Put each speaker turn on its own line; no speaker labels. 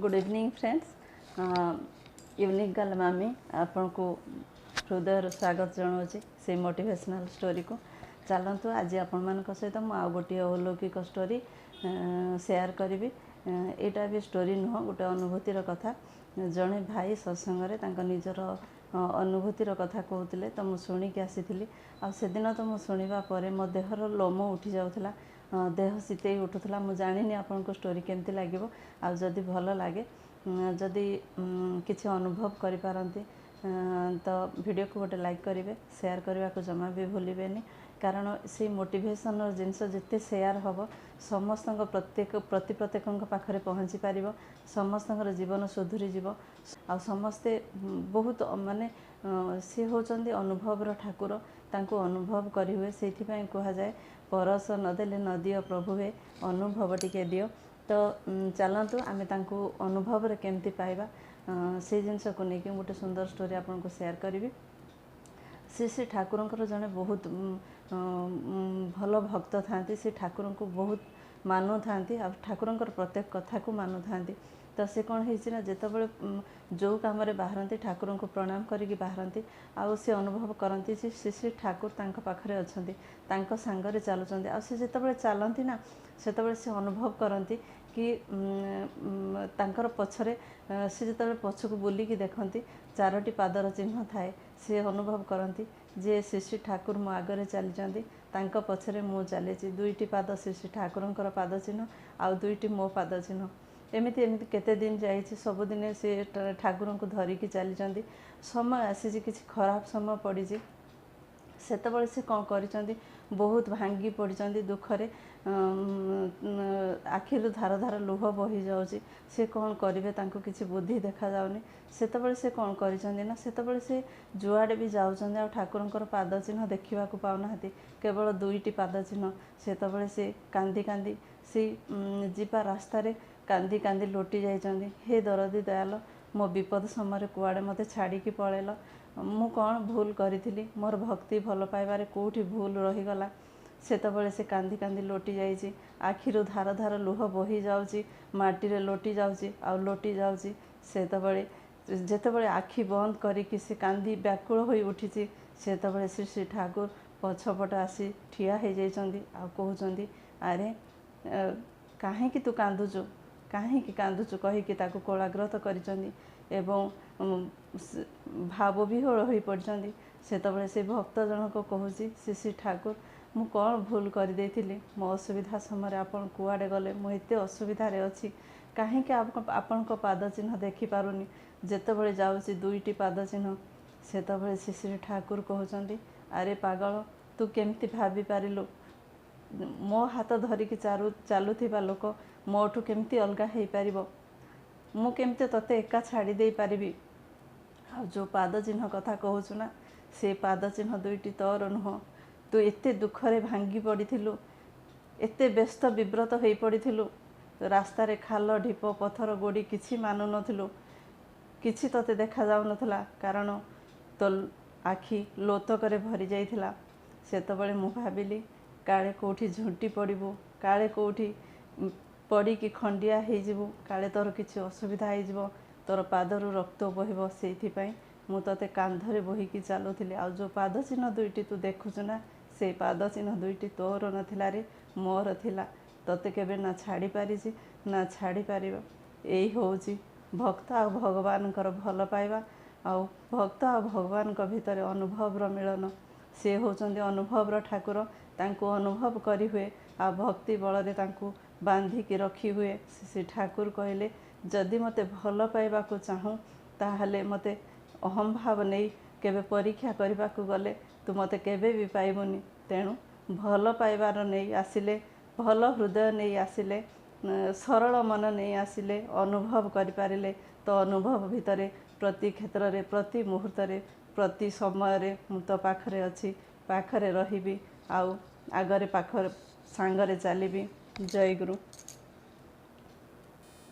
Good evening friends. Unique girl मामी आपन को हृदय स्वागत जनाऊँगी से मोटिवेशनल स्टोरी को। चलतु आज आपण सहित मुझे गोटे अलौकिक स्टोरी शेयर करी। यहाँ भी स्टोरी नुह गोटे अनुभूतिर कथा। जड़े भाई सत्संग निजर अनुभूतिर कथा कहते तो मुझे शुणिकी आसी आदिन तो मुझे शुणा मो देहर लोम उठी जाऊला, देह शीतई उठूला। मुझे जानी आपन को स्टोरी केमती लगे आदि भल लगे जदि किसी अनुभव करिपारंती तो वीडियो को गोटे लाइक करेंगे, शेयर करने को जमा भी भूलें। कारण से मोटिवेशन जिनस जिते शेयर हम समस्त प्रत्येक पाखरे पहुँची पार, समस्त जीवन सुधुरी जीव आ समस्ते बहुत माने सी होचंदी अनुभवर ठाकुर, तांको अनुभव करी हुए। से कहा जाए परस नदेले नदियो प्रभु हे अनुभव टिके दियो। तो चलतु आमे तांको अनुभव रे केमती पाइबा से जिनस को लेकिन गोटे सुंदर स्टोरी आपन को शेयर करी। से ठाकुर जड़े बहुत भल भक्त था, से ठाकुर को बहुत मानु था, ठाकुर प्रत्येक कथा को मानु था। तो से कौन है जितेबाला जो कम बाहर ठाकुर को प्रणाम करके बाहर आउ से अनुभव करती श्री ठाकुर पाखे अच्छा सांगरे चलुँच। आसे जितेबाला चलती ना से अनुभव करती कि तांकर पछरे से जिते पछक बुलिकी देखती चारोटी पादर चिन्ह थाए। से अनुभव करती जे श्री ठाकुर मो आगे चली पछरे मु चली, दुईटी पाद श्री ठाकुर पाद चिन्ह आउ दुईटी मो पाद चिन्ह। एमती एमती केते दिन जाइए सबुदिने से ठाकुर को धरिकी चली। समय आसी किसी खराब समय पड़ी सेतबले से कौन करिसेंती बहुत भांगी पड़ते दुखरे, आखिर धार धार लुह बही जाऊँगी। से कौन करेंगे तांको किसी बुद्धि देखा जाऊनी। सेतबले से कौन करिसेंती ना सेतबले से जुआड़े भी जाउछंती आ ठाकुरंकर पाद चिन्ह देखा पाऊना, केवल दुईटी पाद चिन्ह। सेतबले से कांदी कांदी सी जीवा रास्तार कांदी कांदी लोटी जाइछंती। हे दरदी दयाल, मो विपद समय कुआड़े मते छाड़िकी पळेल, मु कौन भूल करी, मोर भक्ति भल पाइबारे कोठी भूल रहीगला। सेतबले से कांदी कांदी लोटी जाइए, आखिरु धार धार लुह बही जाऊँगी, माटी लोटी जाऊँगी आ लोटी जाऊँगी। सेतबले जेतबले आखि बंद करिकी से कांदी व्याकुल होई उठिछि, सेतबले श्री श्री ठाकुर पछपट आसी ठिया हो जाइछंती आ कहउछंती अरे काहेकि तू कांदुचु, काहेकि कांदुचु कहिकी ताकू कोलाग्रत करिछंती एवं भाव विह्वल हो पड़ती। सेतबले से भक्त जनक कहूँ श्री श्री ठाकुर मु कौन भूल कर देथिली, मो असुविधा समय आपन कुआड़े गले, मु एते असुविधारे अछि, कहीं आपण को पाद चिन्ह देखि पारुनी, जेतेबले जाउची दुईटी पाद चिन्ह। सेतबले श्री श्री ठाकुर कहउचंती अरे पागल, तू केमती भाभी पारिलु, मो हाथ धरिकी चलुथिबा लोक मोठू केमती अलगा हो पारिबो, मु केमती तते एका छाड़ी दे पारिबी। आ जो पाद चिन्ह कथा कहूँ ना, से पाद चिन्ह दुईटी तोर नुह। तू एते दुखरे भांगी पड़िथिलु, एते व्यस्त विव्रत हो पड़िथिलु, रास्तारे खाल ढीप पथर गोड़ी किछि मानु नथिलु, किछि तते देखा जाउ नथला, कारण तो आखि लोतकरे भरी जाइथिला। सेतबले मु भाबिली काले कोठी झुंटी पड़िबु, काले कोठी पड़ी कि खंडिया हो जीवु, काले तोर किछि असुविधा हो जीवो, तोर पादरु रक्त बहिबो, सेइथिपई मु तते कांधरे बहिकी चलुथिली। आ जो पाद चिन्ह दुईटी तू देखुछु ना, से पाद चिन्ह दुईटी तोर नथिला रे, मोर थिला। तते केबे ना छाड़ी पारिछि ना छाड़ी पारिबो। एई होउची भक्त आ भगवान भल पाइबा, आ भक्त आ भगवान भितर अनुभवर मिलन। से होचंदी अनुभवर ठाकुर, तांको अनुभव करी हुए आ भक्ति बलरे तांको बांधिकी रखी हुए। श्री ठाकुर कहले जदि मते भल पाइबा को चाहूँ ताहले मते अहम भाव नहीं केबे परीक्षा करने को गले तू मते केबे भी पाइबुनी। तेणु भल पाइबार नहीं आसिले, भल हृदय नहीं आसिले, सरल मन नहीं आसिले, अनुभव करिपारिले तो अनुभव भितरे प्रति क्षेत्र रे, प्रति मुहूर्त रे, प्रति समय रे मु तो पाखरे अच्छी, पाखरे रहिबी, आउ आगरे पाखरे सांगरे चलिबी। जय गुरु।